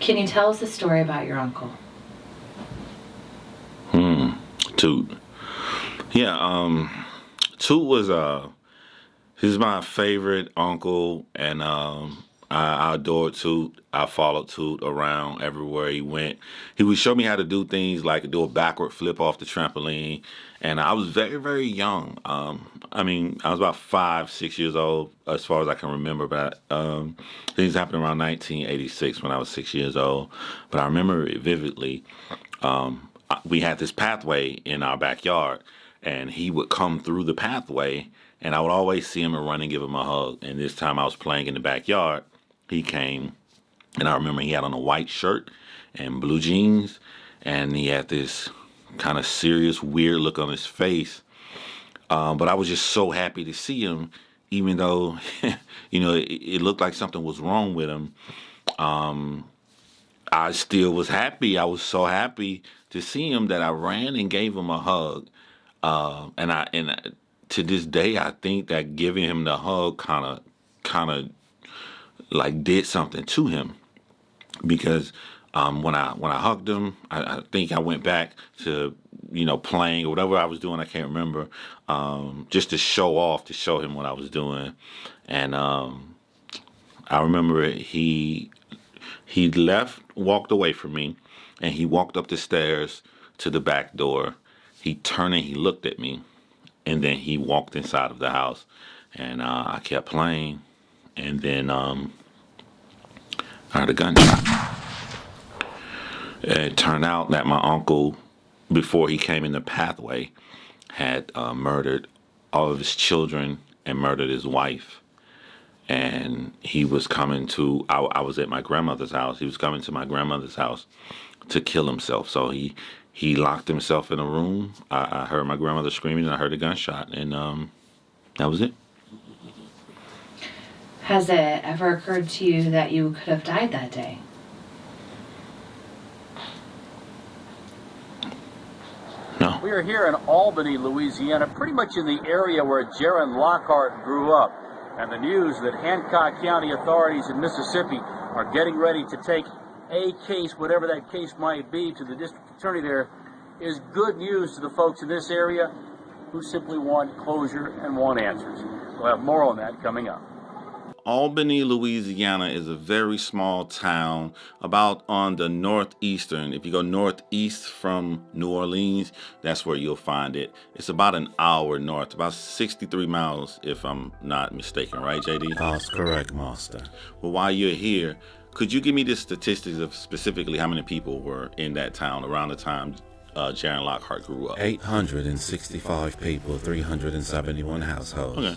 Can you tell us a story about your uncle? Toot. Yeah, Toot was he's my favorite uncle, and I adored Toot. I followed Toot around everywhere he went. He would show me how to do things like do a backward flip off the trampoline, and I was very, very young. I was about 5, 6 years old as far as I can remember, but things happened around 1986 when I was 6 years old. But I remember it vividly. We had this pathway in our backyard, and he would come through the pathway, and I would always see him and run and give him a hug. And this time I was playing in the backyard, he came, and I remember he had on a white shirt and blue jeans, and he had this kind of serious, weird look on his face. But I was just so happy to see him, even though, it looked like something was wrong with him. I still was happy. I was so happy to see him that I ran and gave him a hug. To this day, I think that giving him the hug kind of like did something to him, because when I hugged him, I think I went back to playing or whatever I was doing. I can't remember, just to show off, to show him what I was doing, and I remember he left, walked away from me, and he walked up the stairs to the back door. He turned and he looked at me, and then he walked inside of the house, and I kept playing, and then I heard a gunshot. It turned out that my uncle, before he came in the pathway, had murdered all of his children and murdered his wife. And he was coming to, I was at my grandmother's house. He was coming to my grandmother's house to kill himself. So he locked himself in a room. I heard my grandmother screaming, and I heard a gunshot, and that was it. Has it ever occurred to you that you could have died that day? No. We are here in Albany, Louisiana, pretty much in the area where Jaren Lockhart grew up. And the news that Hancock County authorities in Mississippi are getting ready to take a case, whatever that case might be, to the district attorney there is good news to the folks in this area who simply want closure and want answers. We'll have more on that coming up. Albany, Louisiana is a very small town about on the northeastern. If you go northeast from New Orleans, that's where you'll find it. It's about an hour north, about 63 miles if I'm not mistaken, right, JD? That's correct, Master. Well, while you're here, could you give me the statistics of specifically how many people were in that town around the time Jaren Lockhart grew up? 865 people, 371 households. Okay.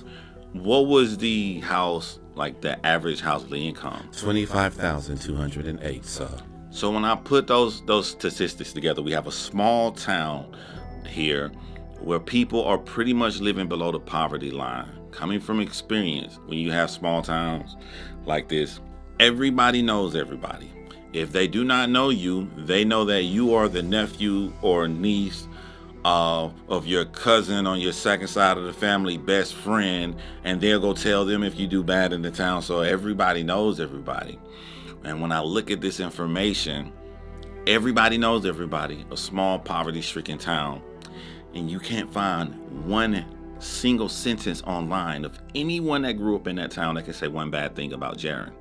What was the house, like the average household income? 25,208, sir. So when I put those statistics together, we have a small town here where people are pretty much living below the poverty line. Coming from experience, when you have small towns like this, everybody knows everybody. If they do not know you, they know that you are the nephew or niece of your cousin on your second side of the family, best friend, and they'll go tell them if you do bad in the town. So everybody knows everybody. And when I look at this information, everybody knows everybody, a small poverty-stricken town, and you can't find one single sentence online of anyone that grew up in that town that can say one bad thing about Jaren.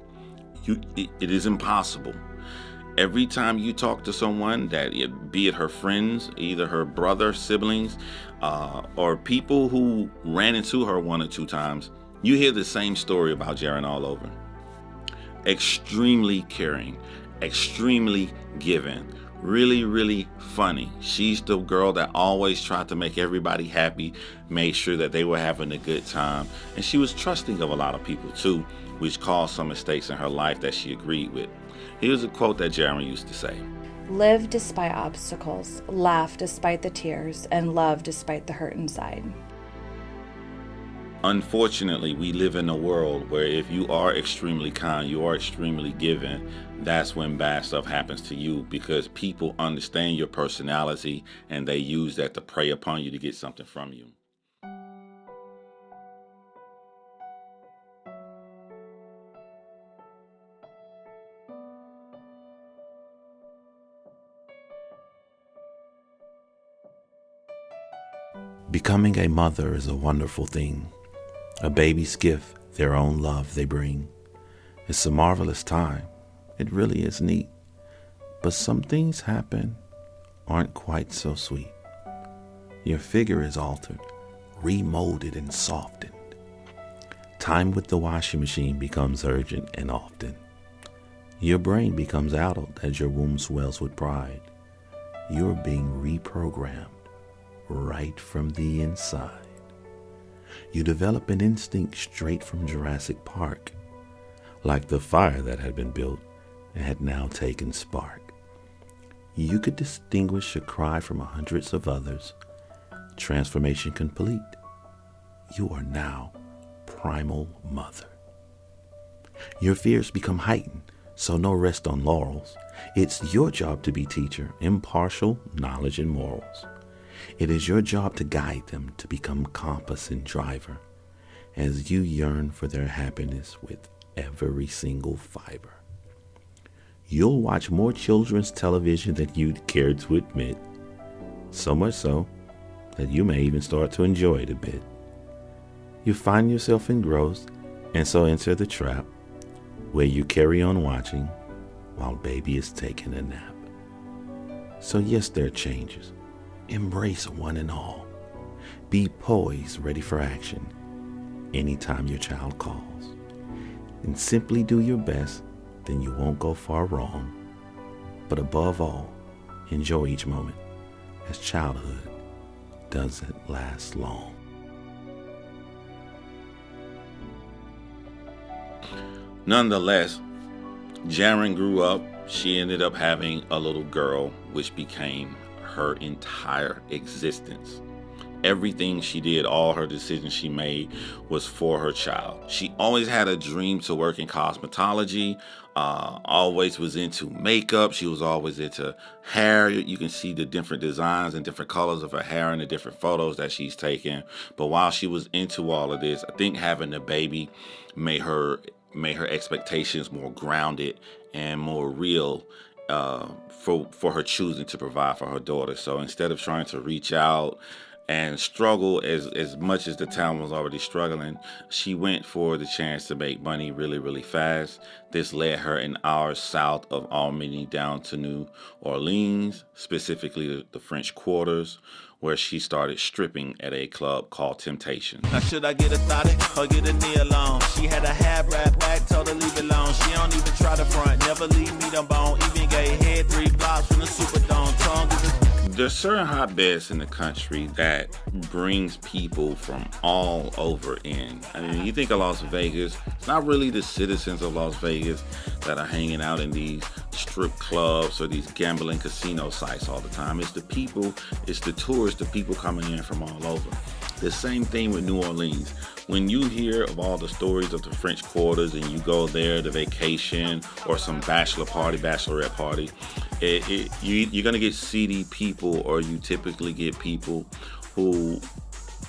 It is impossible. Every time you talk to someone, be it her friends, either her brother, siblings, or people who ran into her one or two times, you hear the same story about Jaren all over. Extremely caring, extremely giving, really, really funny. She's the girl that always tried to make everybody happy, made sure that they were having a good time. And she was trusting of a lot of people too, which caused some mistakes in her life that she agreed with. Here's a quote that Jaren used to say. Live despite obstacles, laugh despite the tears, and love despite the hurt inside. Unfortunately, we live in a world where if you are extremely kind, you are extremely giving, that's when bad stuff happens to you, because people understand your personality and they use that to prey upon you to get something from you. Becoming a mother is a wonderful thing. A baby's gift, their own love they bring. It's a marvelous time. It really is neat. But some things happen aren't quite so sweet. Your figure is altered, remolded and softened. Time with the washing machine becomes urgent and often. Your brain becomes addled as your womb swells with pride. You're being reprogrammed right from the inside. You develop an instinct straight from Jurassic Park, like the fire that had been built and had now taken spark. You could distinguish a cry from hundreds of others. Transformation complete. You are now primal mother. Your fears become heightened, so no rest on laurels. It's your job to be teacher, impartial, knowledge and morals. It is your job to guide them to become compass and driver as you yearn for their happiness with every single fiber. You'll watch more children's television than you'd care to admit, so much so that you may even start to enjoy it a bit. You find yourself engrossed and so enter the trap where you carry on watching while baby is taking a nap. So yes, there are changes. Embrace one and all. Be poised, ready for action anytime your child calls. And simply do your best, then you won't go far wrong. But above all, enjoy each moment, as childhood doesn't last long. Nonetheless, Jaren grew up. She ended up having a little girl, which became her entire existence. Everything she did, all her decisions she made was for her child. She always had a dream to work in cosmetology. always was into makeup. She was always into hair. You can see the different designs and different colors of her hair in the different photos that she's taken. But while she was into all of this, I think having a baby made her expectations more grounded and more real, for her choosing to provide for her daughter. So instead of trying to reach out and struggle as much as the town was already struggling, she went for the chance to make money really, really fast. This led her an hour south of Albany down to New Orleans, specifically the French Quarters, where she started stripping at a club called Temptation. Now should I get a thotty or get a knee alone? She had a half wrap back, told her leave it alone. She don't even try the front, never leave me the bone. Even gave head 3 blocks from the Superdome. Tongue is a There's certain hotbeds in the country that brings people from all over in. I mean, you think of Las Vegas, it's not really the citizens of Las Vegas that are hanging out in these strip clubs or these gambling casino sites all the time. It's the people, it's the tourists, the people coming in from all over. The same thing with New Orleans. When you hear of all the stories of the French Quarters and you go there to vacation or some bachelorette party, you're going to get seedy people, or you typically get people who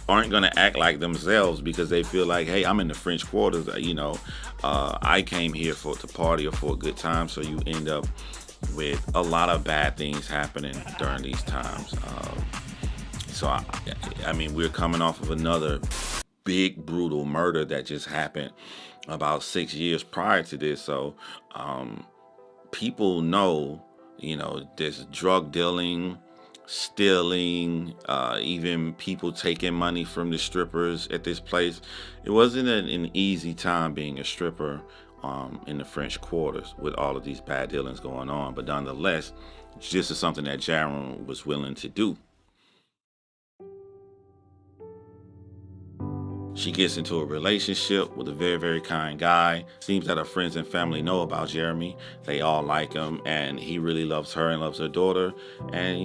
aren't going to act like themselves because they feel like, hey, I'm in the French Quarters, I came here to party or for a good time. So you end up with a lot of bad things happening during these times. So I mean, we're coming off of another big brutal murder that just happened about 6 years prior to this. So people know, there's drug dealing, stealing, even people taking money from the strippers at this place. It wasn't an easy time being a stripper in the French Quarters with all of these bad dealings going on. But nonetheless, this is something that Jaren was willing to do. She gets into a relationship with a very, very kind guy. Seems that her friends and family know about Jeremy. They all like him, and he really loves her and loves her daughter. And,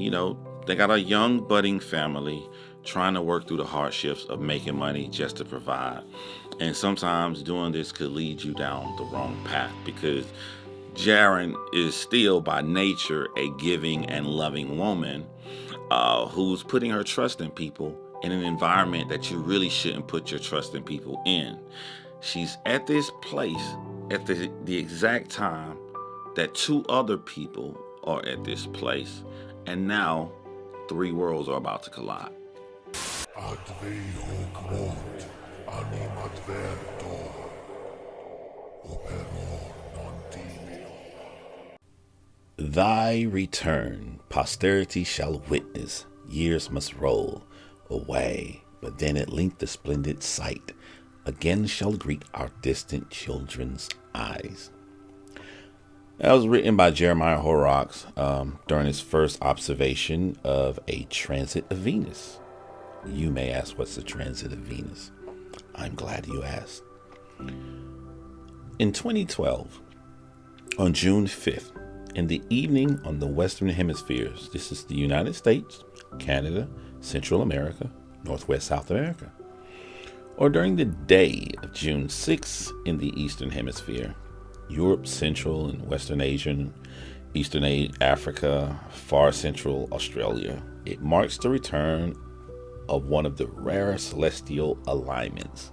they got a young, budding family trying to work through the hardships of making money just to provide. And sometimes doing this could lead you down the wrong path, because Jaren is still by nature a giving and loving woman who's putting her trust in people in an environment that you really shouldn't put your trust in people in. She's at this place at the exact time that 2 other people are at this place, and now 3 worlds are about to collide. Thy return posterity shall witness, years must roll away, but then at length the splendid sight again shall greet our distant children's eyes. That was written by Jeremiah Horrocks during his first observation of a transit of Venus. You may ask, what's the transit of Venus? I'm glad you asked. In 2012, on June 5th, in the evening on the Western Hemispheres, this is the United States, Canada, Central America, Northwest South America, or during the day of June 6th in the Eastern Hemisphere, Europe, Central and Western Asia, Eastern Africa, Far Central Australia, it marks the return of one of the rare celestial alignments.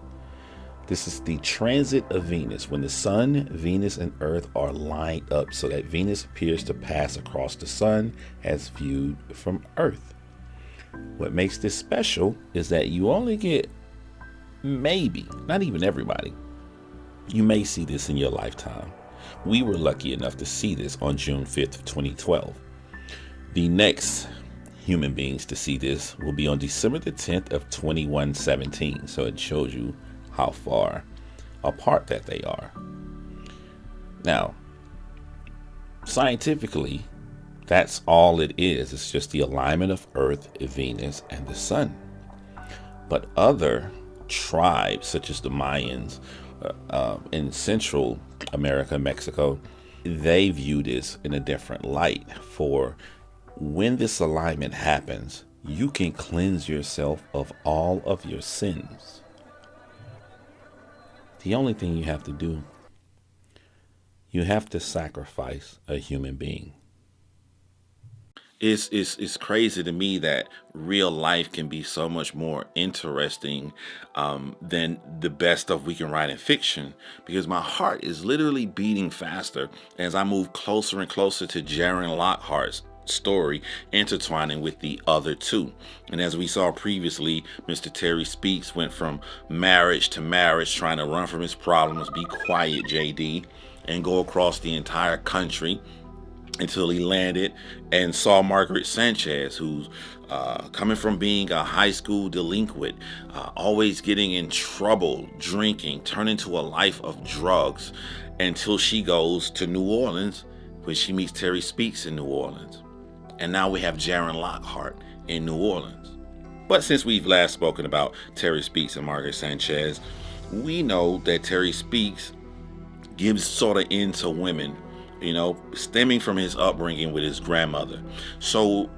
This is the transit of Venus, when the Sun, Venus, and Earth are lined up so that Venus appears to pass across the Sun as viewed from Earth. What makes this special is that you only get, maybe, not even everybody, you may see this in your lifetime. We were lucky enough to see this on June 5th of 2012. The next human beings to see this will be on December the 10th of 2117. So it shows you how far apart that they are. Now, scientifically, that's all it is. It's just the alignment of Earth, Venus, and the Sun. But other tribes, such as the Mayans in Central America, Mexico, they view this in a different light. For when this alignment happens, you can cleanse yourself of all of your sins. The only thing you have to do You have to sacrifice a human being. It's crazy to me that real life can be so much more interesting than the best stuff we can write in fiction, because my heart is literally beating faster as I move closer and closer to Jaren Lockhart's story intertwining with the other two. And as we saw previously, Mr. Terry Speaks went from marriage to marriage, trying to run from his problems, be quiet, JD, and go across the entire country until he landed and saw Margaret Sanchez, who's coming from being a high school delinquent, always getting in trouble, drinking, turning to a life of drugs, until she goes to New Orleans, where she meets Terry Speaks in New Orleans. And now we have Jaren Lockhart in New Orleans. But since we've last spoken about Terry Speaks and Margaret Sanchez, we know that Terry Speaks gives sort of into women, stemming from his upbringing with his grandmother. So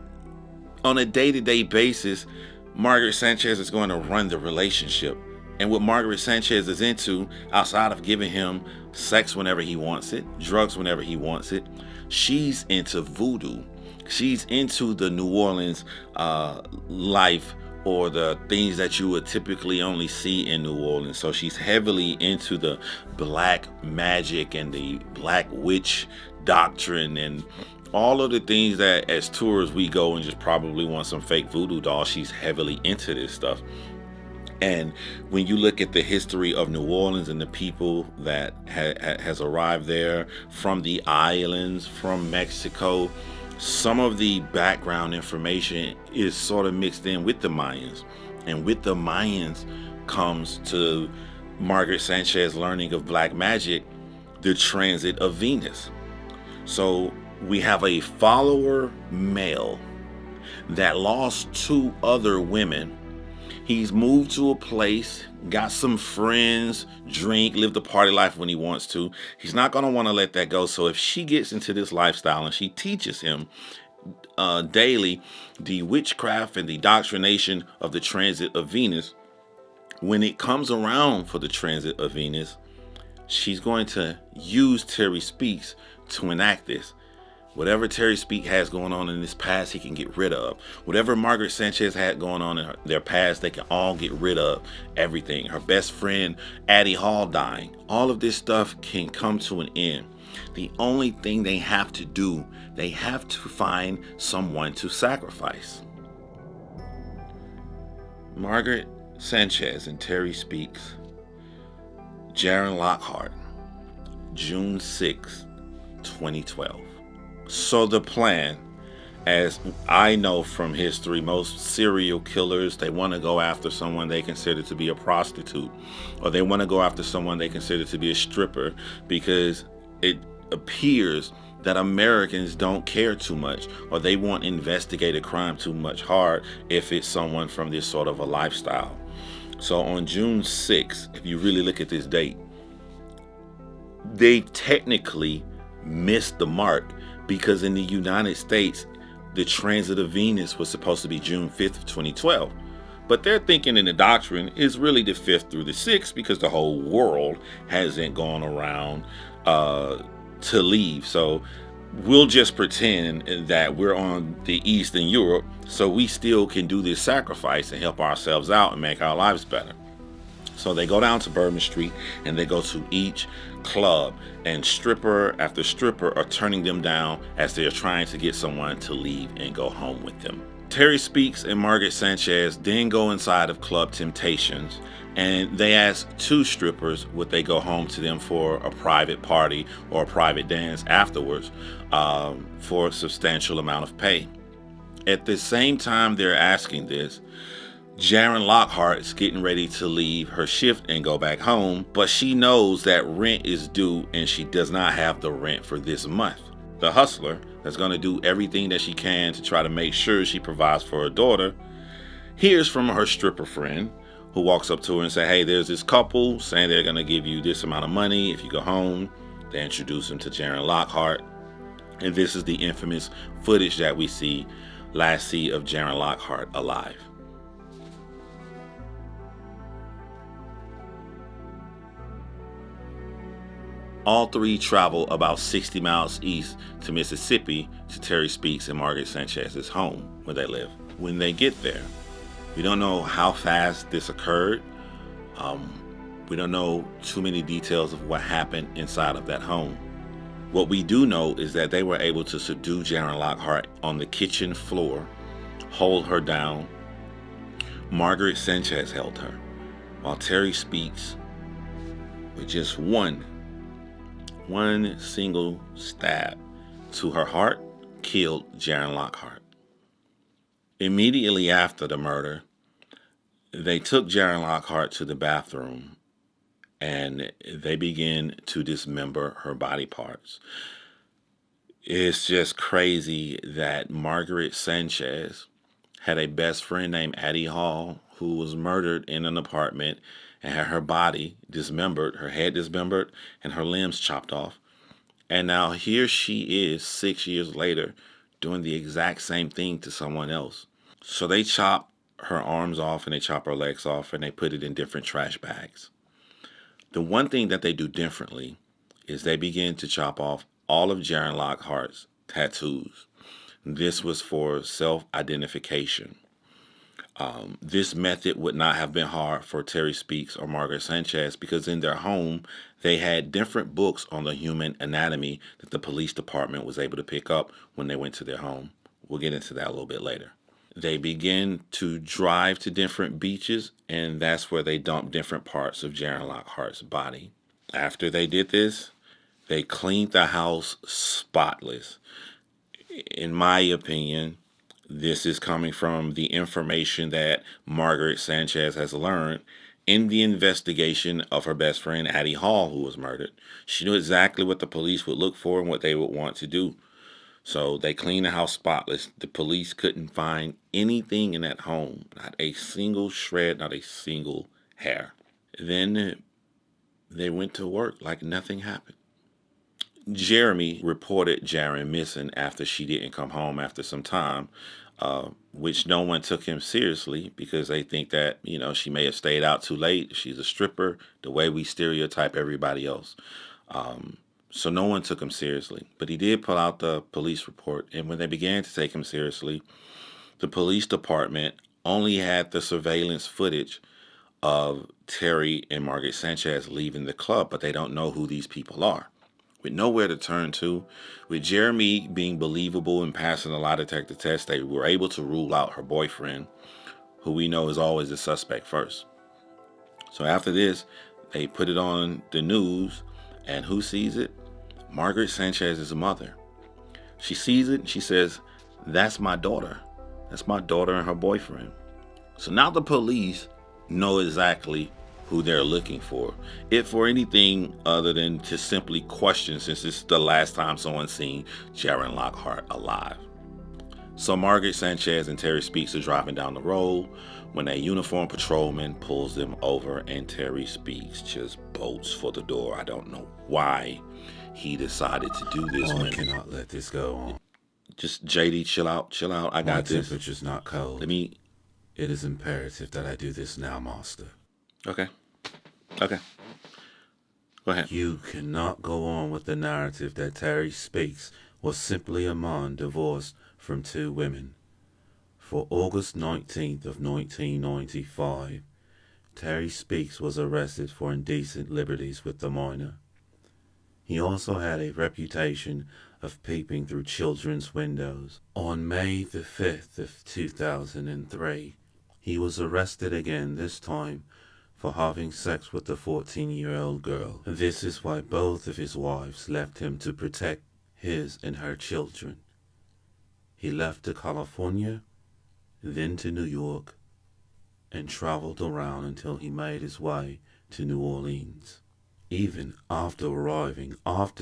on a day-to-day basis, Margaret Sanchez is going to run the relationship. And what Margaret Sanchez is into, outside of giving him sex whenever he wants it, drugs whenever he wants it, she's into voodoo. She's into the New Orleans life, or the things that you would typically only see in New Orleans. So she's heavily into the black magic and the black witch doctrine and all of the things that as tourists we go and just probably want some fake voodoo doll. She's heavily into this stuff. And when you look at the history of New Orleans and the people that has arrived there from the islands, from Mexico, some of the background information is sort of mixed in with the Mayans. And with the Mayans comes to Margaret Sanchez learning of black magic, the transit of Venus. So we have a follower male that lost two other women. He's moved to a place, got some friends, drink, live the party life when he wants to. He's not going to want to let that go. So if she gets into this lifestyle and she teaches him daily the witchcraft and the doctrination of the transit of Venus, when it comes around for the transit of Venus, she's going to use Terry Speaks to enact this. Whatever Terry Speak has going on in his past, he can get rid of. Whatever Margaret Sanchez had going on in their past, they can all get rid of everything. Her best friend, Addie Hall, dying. All of this stuff can come to an end. The only thing they have to do, they have to find someone to sacrifice. Margaret Sanchez and Terry Speaks. Jaren Lockhart, June 6, 2012. So the plan, as I know from history, most serial killers, they want to go after someone they consider to be a prostitute, or they want to go after someone they consider to be a stripper, because it appears that Americans don't care too much, or they won't investigate a crime too much hard if it's someone from this sort of a lifestyle. So on June 6th, if you really look at this date, they technically missed the mark, because in the United States, the transit of Venus was supposed to be June 5th of 2012. But they're thinking in the doctrine is really the 5th through the 6th, because the whole world hasn't gone around to leave. So we'll just pretend that we're on the Eastern Europe, so we still can do this sacrifice and help ourselves out and make our lives better. So they go down to Bourbon Street and they go to each club, and stripper after stripper are turning them down as they're trying to get someone to leave and go home with them. Terry Speaks and Margaret Sanchez then go inside of Club Temptations, and they ask two strippers would they go home to them for a private party or a private dance afterwards for a substantial amount of pay. At the same time they're asking this, Jaren Lockhart is getting ready to leave her shift and go back home, but she knows that rent is due and she does not have the rent for this month. The hustler that's going to do everything that she can to try to make sure she provides for her daughter hears from her stripper friend, who walks up to her and says, hey, there's this couple saying they're going to give you this amount of money if you go home. They introduce him to Jaren Lockhart, and this is the infamous footage that we last see of Jaren Lockhart alive. All three travel about 60 miles east to Mississippi to Terry Speaks and Margaret Sanchez's home where they live. When they get there, we don't know how fast this occurred. We don't know too many details of what happened inside of that home. What we do know is that they were able to subdue Jaren Lockhart on the kitchen floor, hold her down. Margaret Sanchez held her, while Terry Speaks, with just one single stab to her heart, killed Jaren Lockhart. Immediately after the murder, they took Jaren Lockhart to the bathroom and they began to dismember her body parts. It's just crazy that Margaret Sanchez had a best friend named Addie Hall who was murdered in an apartment and had her body dismembered, her head dismembered, and her limbs chopped off. And now here she is 6 years later doing the exact same thing to someone else. So they chop her arms off and they chop her legs off and they put it in different trash bags. The one thing that they do differently is they begin to chop off all of Jaren Lockhart's tattoos. This was for self-identification. This method would not have been hard for Terry Speaks or Margaret Sanchez because in their home, they had different books on the human anatomy that the police department was able to pick up when they went to their home. We'll get into that a little bit later. They begin to drive to different beaches, and that's where they dump different parts of Jaren Lockhart's body. After they did this, they cleaned the house spotless. In my opinion, this is coming from the information that Margaret Sanchez has learned in the investigation of her best friend, Addie Hall, who was murdered. She knew exactly what the police would look for and what they would want to do. So they cleaned the house spotless. The police couldn't find anything in that home, not a single shred, not a single hair. Then they went to work like nothing happened. Jeremy reported Jaren missing after she didn't come home after some time, which no one took him seriously because they think that, she may have stayed out too late. She's a stripper, the way we stereotype everybody else. So no one took him seriously. But he did pull out the police report, and when they began to take him seriously, the police department only had the surveillance footage of Terry and Margaret Sanchez leaving the club, but they don't know who these people are. With nowhere to turn to, with Jeremy being believable and passing a lie detector test, they were able to rule out her boyfriend, who we know is always the suspect first. So after this, they put it on the news, and who sees it? Margaret Sanchez's mother. She sees it and she says, "That's my daughter. That's my daughter and her boyfriend." So now the police know exactly who they're looking for, if for anything other than to simply question, since this is the last time someone's seen Jaren Lockhart alive. So Margaret Sanchez and Terry Speaks are driving down the road when a uniformed patrolman pulls them over, and Terry Speaks just bolts for the door. I don't know why he decided to do this. I cannot let this go on. Just JD, chill out. I got this. My temperature's not cold. It is imperative that I do this now, master. Okay. Go ahead. You cannot go on with the narrative that Terry Speaks was simply a man divorced from two women. For August 19th of 1995, Terry Speaks was arrested for indecent liberties with the minor. He also had a reputation of peeping through children's windows. On May the 5th of 2003, he was arrested again, this time for having sex with a 14-year-old girl. This is why both of his wives left him to protect his and her children. He left to California, then to New York, and traveled around until he made his way to New Orleans. Even after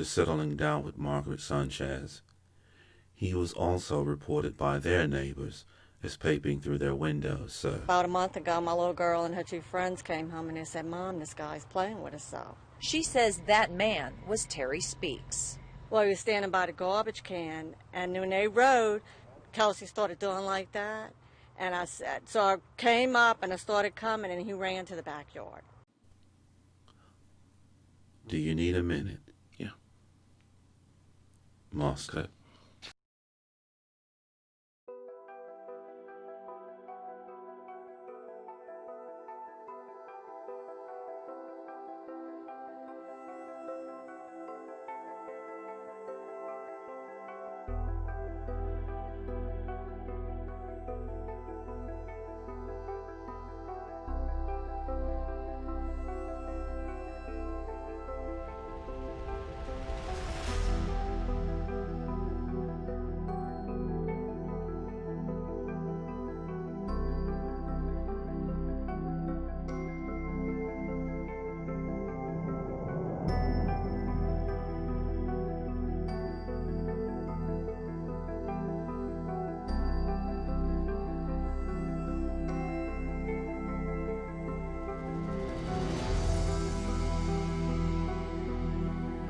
settling down with Margaret Sanchez, he was also reported by their neighbors as peeping through their windows, sir. About a month ago, my little girl and her two friends came home and they said, "Mom, this guy's playing with us so." She says that man was Terry Speaks. Well, he was standing by the garbage can, and when they rode, Kelsey started doing like that. And so I came up and I started coming, and he ran to the backyard. Do you need a minute? Master.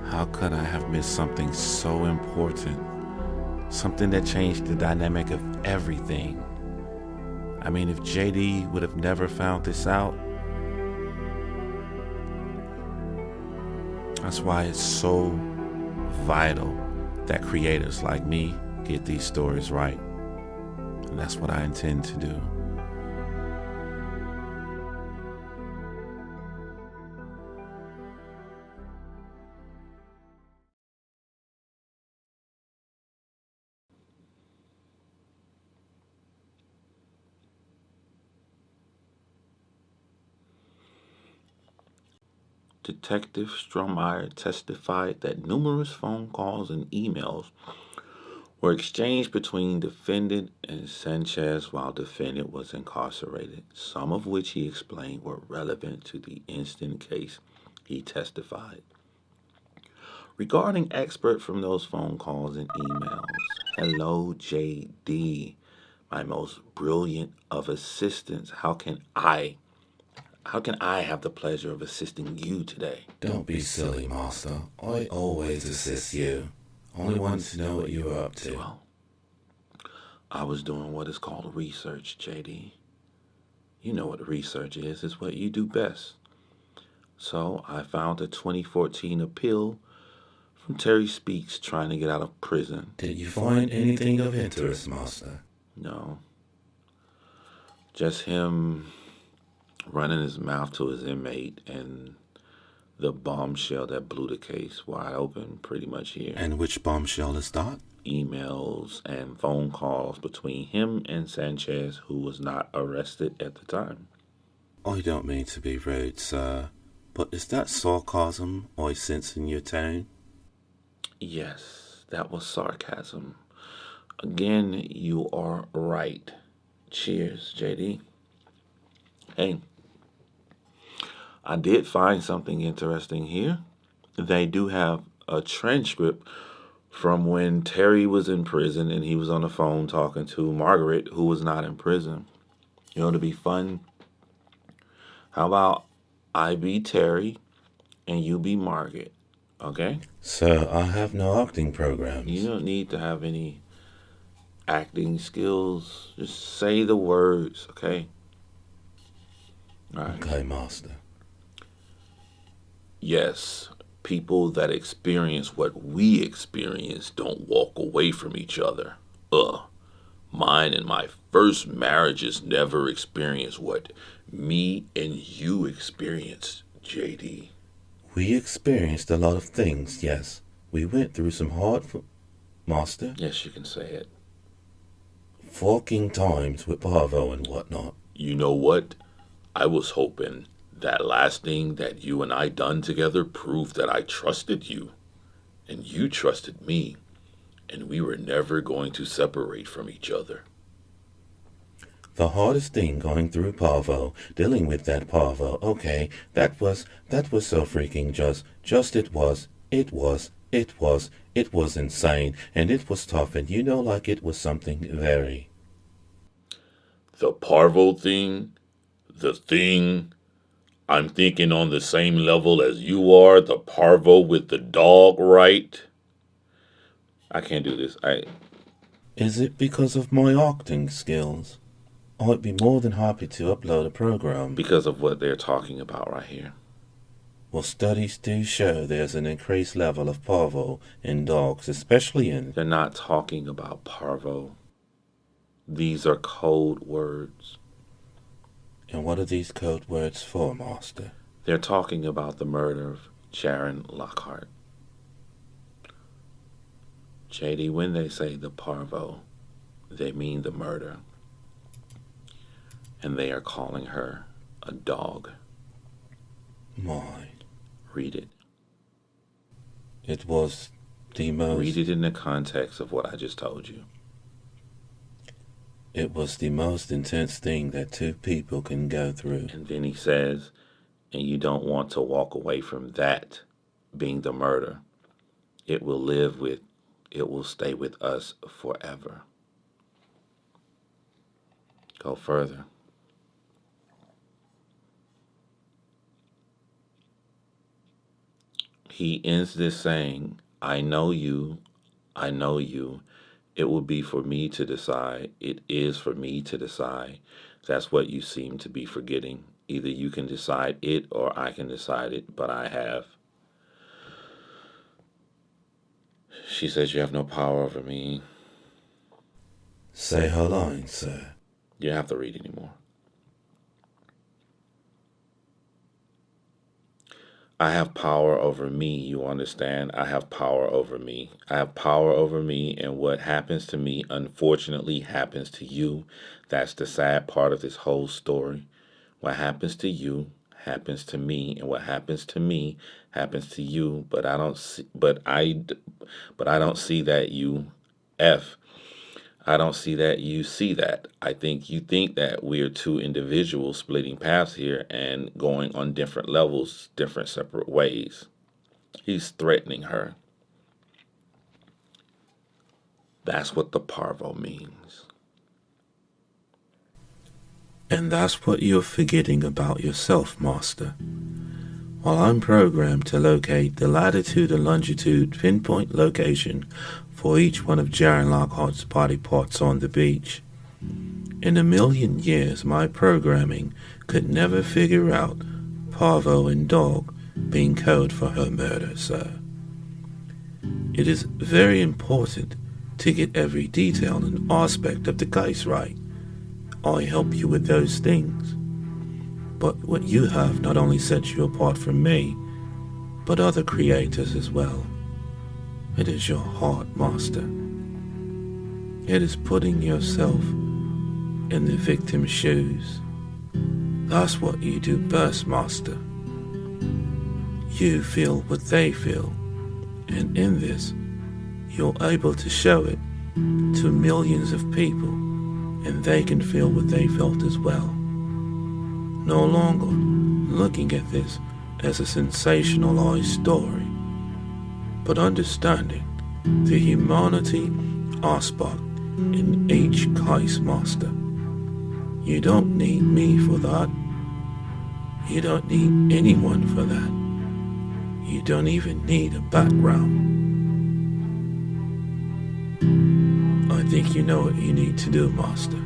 How could I have missed something so important? Something that changed the dynamic of everything. I mean, if JD would have never found this out, that's why it's so vital that creators like me get these stories right. And that's what I intend to do. Detective Strohmeyer testified that numerous phone calls and emails were exchanged between defendant and Sanchez while defendant was incarcerated, some of which he explained were relevant to the instant case he testified. Regarding expert from those phone calls and emails, hello JD, my most brilliant of assistants. How can I have the pleasure of assisting you today? Don't be silly, Master. I always assist you. Only want to know what you are up to. Well, I was doing what is called research, JD. You know what research is. It's what you do best. So I found a 2014 appeal from Terry Speaks trying to get out of prison. Did you find anything of interest, Master? No. Just him running his mouth to his inmate and the bombshell that blew the case wide open pretty much here. And which bombshell is that? Emails and phone calls between him and Sanchez, who was not arrested at the time. I don't mean to be rude, sir, but is that sarcasm I sense in your tone? Yes, that was sarcasm. Again, you are right. Cheers, JD. Hey, I did find something interesting here. They do have a transcript from when Terry was in prison and he was on the phone talking to Margaret, who was not in prison. You know, to be fun, how about I be Terry and you be Margaret, okay? Sir, I have no acting programs. You don't need to have any acting skills. Just say the words, okay? All right. Okay, Master. Yes, people that experience what we experience don't walk away from each other. Mine and my first marriages never experienced what me and you experienced, JD. We experienced a lot of things, yes. We went through some hard, Master, Yes, you can say it. forking times with Bravo and whatnot. You know what? I was hoping that last thing that you and I done together proved that I trusted you, and you trusted me, and we were never going to separate from each other. The hardest thing going through Parvo, dealing with that Parvo, okay, that was so freaking just it was insane, and it was tough, and you know, like it was something very. The Parvo thing, the thing, I'm thinking on the same level as you are, the Parvo with the dog, right? I can't do this. Is it because of my acting skills? I'd be more than happy to upload a program. Because of what they're talking about right here. Well, studies do show there's an increased level of parvo in dogs, especially in... They're not talking about parvo. These are code words. And what are these code words for, Master? They're talking about the murder of Jaren Lockhart. JD, when they say the parvo, they mean the murder. And they are calling her a dog. My. Read it. It was the most... Read it in the context of what I just told you. It was the most intense thing that two people can go through. And then he says, and you don't want to walk away from that being the murder. It will stay with us forever. Go further. He ends this saying, I know you, I know you. It will be for me to decide. It is for me to decide. That's what you seem to be forgetting. Either you can decide it or I can decide it, but I have. She says you have no power over me. Say her line, sir. You don't have to read anymore. I have power over me, you understand? I have power over me. I have power over me, and what happens to me, unfortunately, happens to you. That's the sad part of this whole story. What happens to you happens to me, and what happens to me happens to you. But I don't see that you I don't see that you see that. I think you think that we're two individuals splitting paths here and going on different levels, different separate ways. He's threatening her. That's what the parvo means. And that's what you're forgetting about yourself, Master. While I'm programmed to locate the latitude and longitude pinpoint location for each one of Jaren Lockhart's body parts on the beach, in a million years my programming could never figure out parvo and dog being code for her murder, sir. It is very important to get every detail and aspect of the case right. I help you with those things. But what you have not only sets you apart from me, but other creators as well. It is your heart, Master. It is putting yourself in the victim's shoes. That's what you do best, Master. You feel what they feel, and in this, you're able to show it to millions of people, and they can feel what they felt as well. No longer looking at this as a sensationalized story, but understanding the humanity aspect in each case, Master. You don't need me for that. You don't need anyone for that. You don't even need a background. I think you know what you need to do, Master.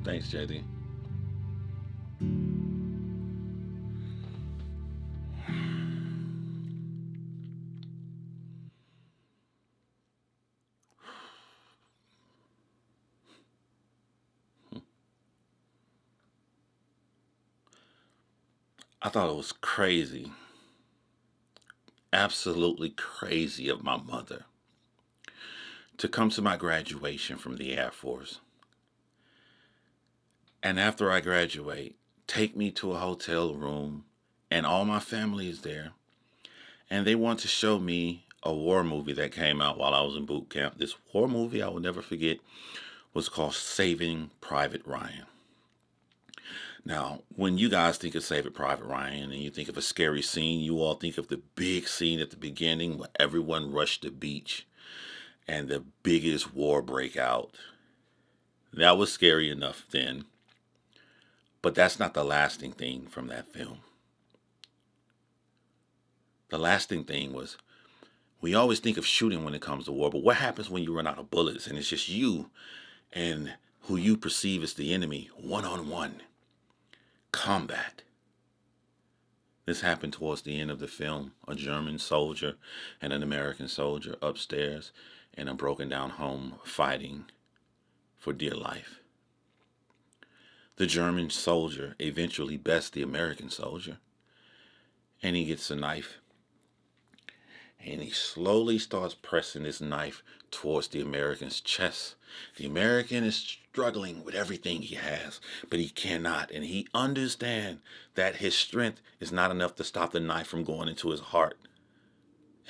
Thanks, JD. I thought it was crazy, absolutely crazy of my mother to come to my graduation from the Air Force. And after I graduate, take me to a hotel room, and all my family is there. And they want to show me a war movie that came out while I was in boot camp. This war movie I will never forget was called Saving Private Ryan. Now, when you guys think of Saving Private Ryan and you think of a scary scene, you all think of the big scene at the beginning where everyone rushed the beach and the biggest war break out. That was scary enough then, but that's not the lasting thing from that film. The lasting thing was we always think of shooting when it comes to war, but what happens when you run out of bullets and it's just you and who you perceive as the enemy, one-on-one combat? This happened towards the end of the film. A German soldier and an American soldier upstairs in a broken down home fighting for dear life. The German soldier eventually bests the American soldier, and he gets a knife, and he slowly starts pressing this knife towards the American's chest. The American is struggling with everything he has, but he cannot, and he understands that his strength is not enough to stop the knife from going into his heart.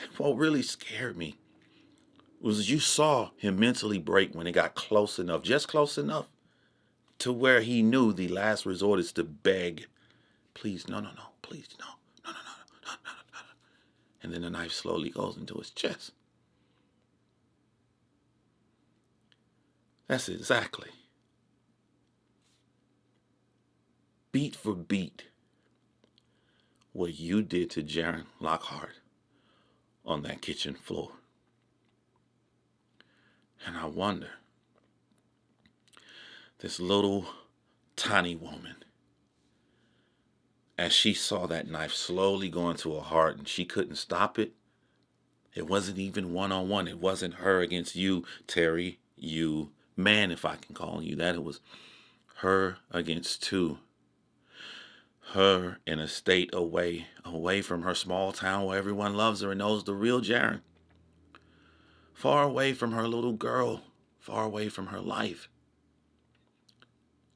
And what really scared me was you saw him mentally break when it got close enough, just close enough, to where he knew the last resort is to beg, please, no, please, no. And then the knife slowly goes into his chest. That's exactly, beat for beat, what you did to Jaren Lockhart on that kitchen floor. And I wonder, this little tiny woman, as she saw that knife slowly go into her heart and she couldn't stop it, it wasn't even one-on-one. It wasn't her against you, Terry, you man, if I can call you that. It was her against two. Her in a state away from her small town where everyone loves her and knows the real Jaren. Far away from her little girl, far away from her life.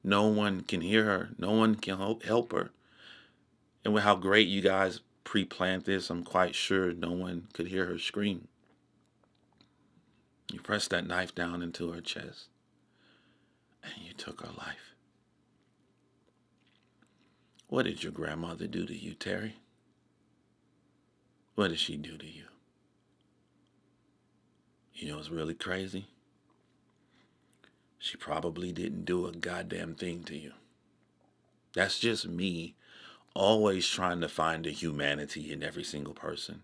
No one can hear her. No one can help her. And with how great you guys pre-planned this, I'm quite sure no one could hear her scream. You pressed that knife down into her chest, and you took her life. What did your grandmother do to you, Terry? What did she do to you? You know what's really crazy? She probably didn't do a goddamn thing to you. That's just me always trying to find the humanity in every single person.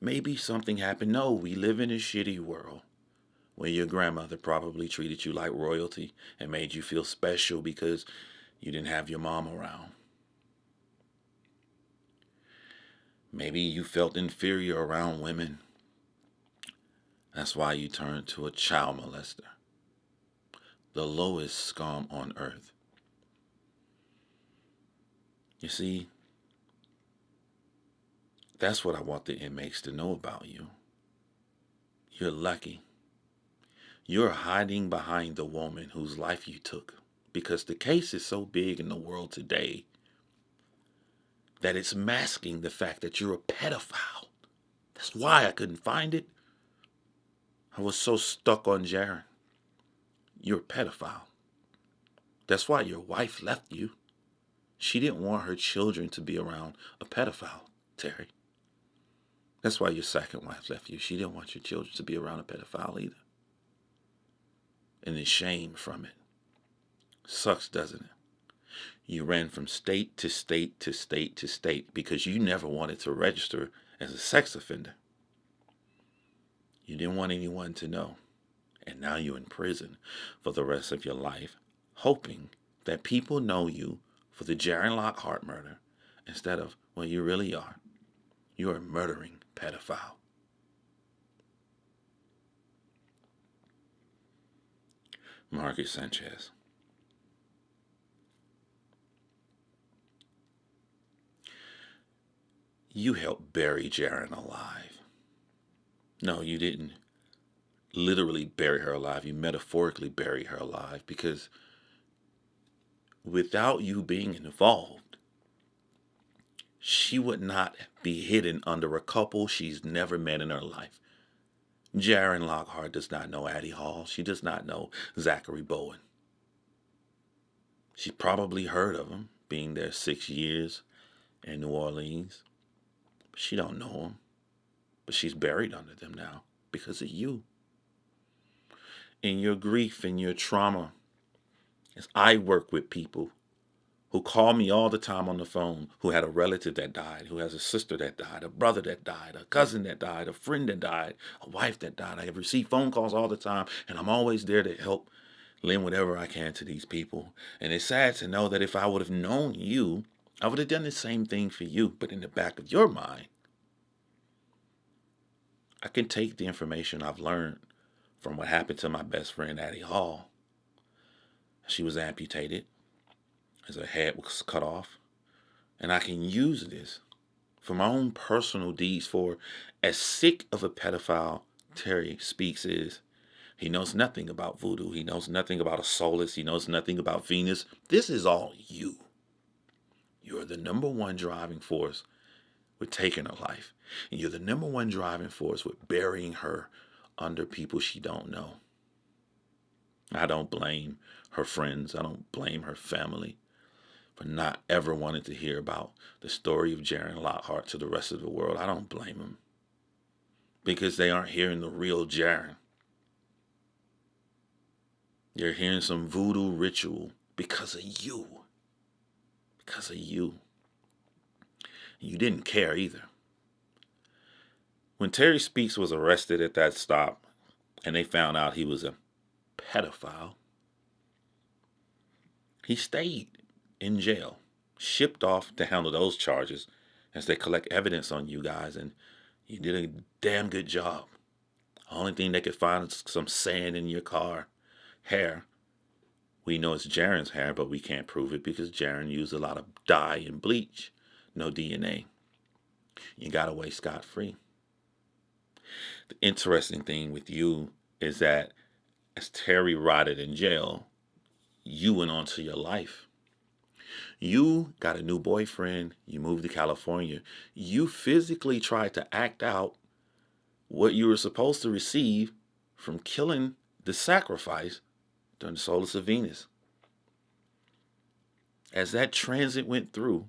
Maybe something happened. No, we live in a shitty world where your grandmother probably treated you like royalty and made you feel special because you didn't have your mom around. Maybe you felt inferior around women. That's why you turned to a child molester, the lowest scum on earth. You see, that's what I want the inmates to know about you. You're lucky. You're hiding behind the woman whose life you took because the case is so big in the world today that it's masking the fact that you're a pedophile. That's why I couldn't find it. I was so stuck on Jaren. You're a pedophile. That's why your wife left you. She didn't want her children to be around a pedophile, Terry. That's why your second wife left you. She didn't want your children to be around a pedophile either. And the shame from it sucks, doesn't it? You ran from state to state to state to state because you never wanted to register as a sex offender. You didn't want anyone to know. And now you're in prison for the rest of your life, hoping that people know you for the Jaren Lockhart murder instead of what you really are. You're a murdering pedophile. Marcus Sanchez. You helped bury Jaren alive. No, you didn't literally bury her alive. You metaphorically buried her alive because without you being involved, she would not be hidden under a couple she's never met in her life. Jaren Lockhart does not know Addie Hall. She does not know Zachary Bowen. She probably heard of him, being there 6 years in New Orleans. She don't know him, but she's buried under them now because of you. In your grief and your trauma, as I work with people who call me all the time on the phone, who had a relative that died, who has a sister that died, a brother that died, a cousin that died, a friend that died, a wife that died. I have received phone calls all the time, and I'm always there to help lend whatever I can to these people. And it's sad to know that if I would have known you, I would have done the same thing for you. But in the back of your mind, I can take the information I've learned from what happened to my best friend, Addie Hall. She was amputated as her head was cut off. And I can use this for my own personal deeds. For as sick of a pedophile Terry Speaks is, he knows nothing about voodoo. He knows nothing about a solace. He knows nothing about Venus. This is all you. You're the number one driving force with taking her life. And you're the number one driving force with burying her under people she don't know. I don't blame her friends. I don't blame her family for not ever wanting to hear about the story of Jaren Lockhart to the rest of the world. I don't blame them because they aren't hearing the real Jaren. You're hearing some voodoo ritual because of you. Because of you. You didn't care either. When Terry Speaks was arrested at that stop and they found out he was a pedophile, he stayed in jail, shipped off to handle those charges as they collect evidence on you guys, and you did a damn good job. The only thing they could find is some sand in your car, hair. We know it's Jaren's hair, but we can't prove it because Jaren used a lot of dye and bleach. No DNA. You got away scot-free. The interesting thing with you is that as Terry rotted in jail, you went on to your life. You got a new boyfriend. You moved to California. You physically tried to act out what you were supposed to receive from killing the sacrifice during the Solstice of Venus. As that transit went through,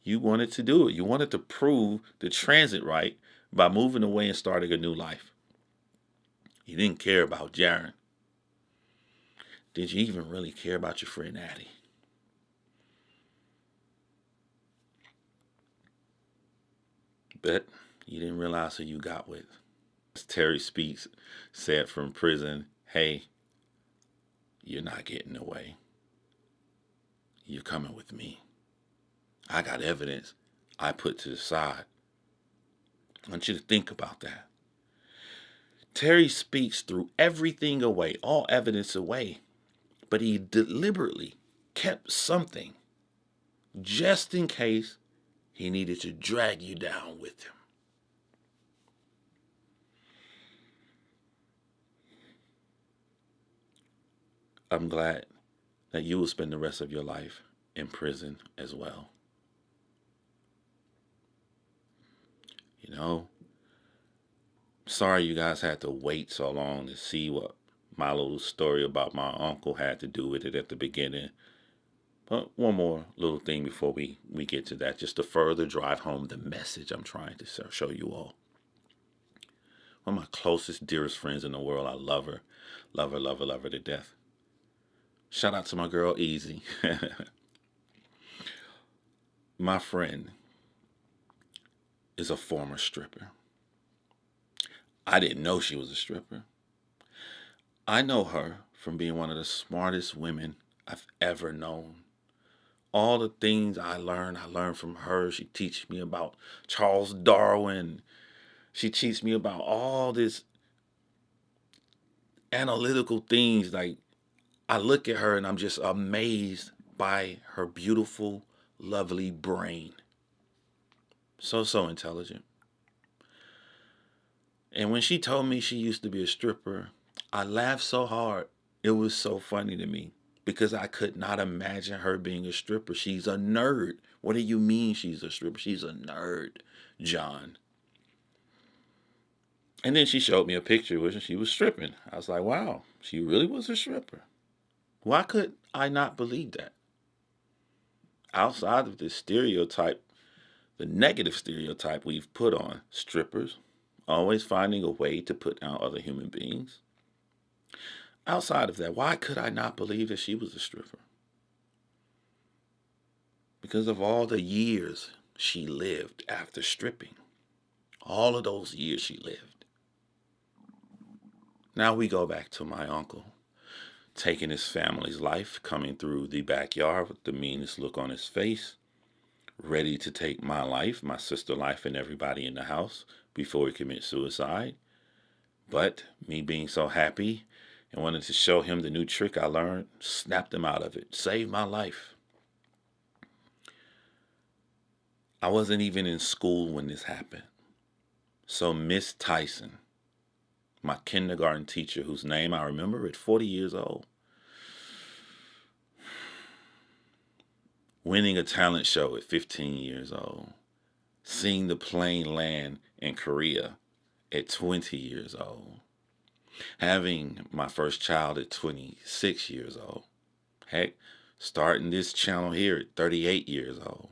you wanted to do it. You wanted to prove the transit right by moving away and starting a new life. You didn't care about Jaren. Did you even really care about your friend Addie? Bet you didn't realize who you got with. As Terry Speaks said from prison, hey, you're not getting away. You're coming with me. I got evidence I put to the side. I want you to think about that. Terry Speaks threw everything away, all evidence away, but he deliberately kept something just in case he needed to drag you down with him. I'm glad that you will spend the rest of your life in prison as well. You know, sorry you guys had to wait so long to see what my little story about my uncle had to do with it at the beginning. But one more little thing before we get to that, just to further drive home the message I'm trying to show you all. One of my closest, dearest friends in the world, I love her. Love her, love her, love her to death. Shout out to my girl, Easy. My friend is a former stripper. I didn't know she was a stripper. I know her from being one of the smartest women I've ever known. All the things I learned from her. She teaches me about Charles Darwin. She teaches me about all this analytical things. Like, I look at her and I'm just amazed by her beautiful, lovely brain. So intelligent. And when she told me she used to be a stripper, I laughed so hard. It was so funny to me because I could not imagine her being a stripper. She's a nerd. What do you mean she's a stripper? She's a nerd, John. And then she showed me a picture where she was stripping. I was like, wow, she really was a stripper. Why could I not believe that? Outside of this stereotype, the negative stereotype we've put on strippers, always finding a way to put down other human beings. Outside of that, why could I not believe that she was a stripper? Because of all the years she lived after stripping. All of those years she lived. Now we go back to my uncle, taking his family's life, coming through the backyard with the meanest look on his face, ready to take my life, my sister's life, and everybody in the house before he commits suicide. But me being so happy and wanted to show him the new trick I learned, snapped him out of it, saved my life. I wasn't even in school when this happened. So Miss Tyson, my kindergarten teacher, whose name I remember at 40 years old, winning a talent show at 15 years old, seeing the plane land in Korea at 20 years old, having my first child at 26 years old, heck, starting this channel here at 38 years old.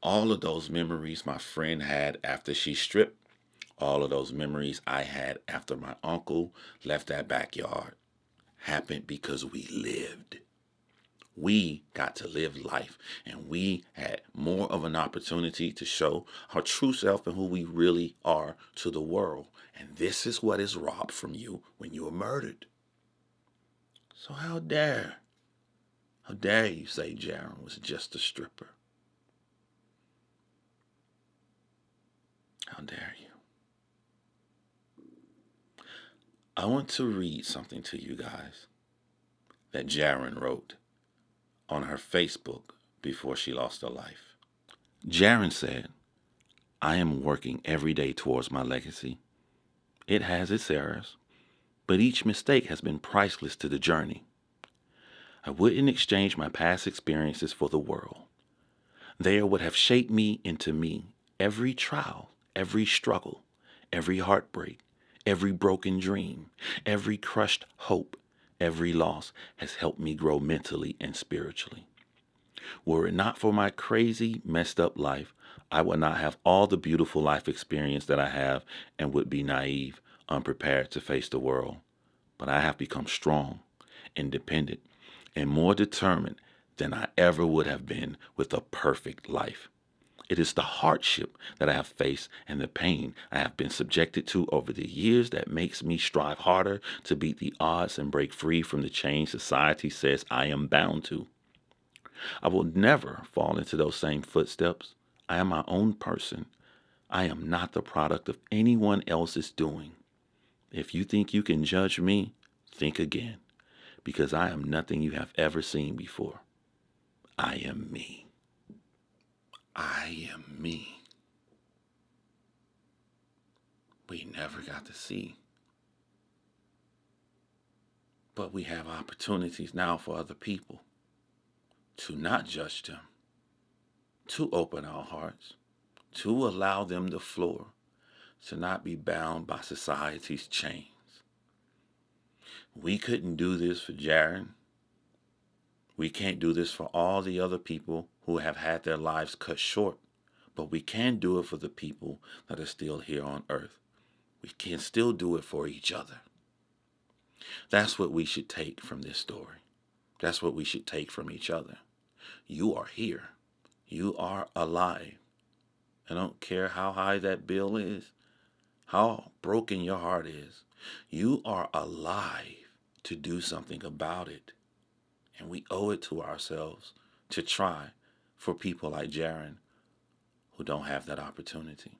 All of those memories my friend had after she stripped, all of those memories I had after my uncle left that backyard happened because we lived. We got to live life, and we had more of an opportunity to show our true self and who we really are to the world. And this is what is robbed from you when you are murdered. So how dare you say Jaren was just a stripper? How dare you? I want to read something to you guys that Jaren wrote on her Facebook before she lost her life. Jaren said, I am working every day towards my legacy. It has its errors, but each mistake has been priceless to the journey. I wouldn't exchange my past experiences for the world. They are what have shaped me into me. Every trial, every struggle, every heartbreak, every broken dream, every crushed hope, every loss has helped me grow mentally and spiritually. Were it not for my crazy, messed up life, I would not have all the beautiful life experience that I have and would be naive, unprepared to face the world. But I have become strong, independent, and more determined than I ever would have been with a perfect life. It is the hardship that I have faced and the pain I have been subjected to over the years that makes me strive harder to beat the odds and break free from the chains society says I am bound to. I will never fall into those same footsteps. I am my own person. I am not the product of anyone else's doing. If you think you can judge me, think again, because I am nothing you have ever seen before. I am me. I am me. We never got to see. But we have opportunities now for other people to not judge them, to open our hearts, to allow them the floor, to not be bound by society's chains. We couldn't do this for Jaren. We can't do this for all the other people who have had their lives cut short, but we can do it for the people that are still here on earth. We can still do it for each other. That's what we should take from this story. That's what we should take from each other. You are here. You are alive. I don't care how high that bill is, how broken your heart is. You are alive to do something about it. And we owe it to ourselves to try for people like Jaren who don't have that opportunity.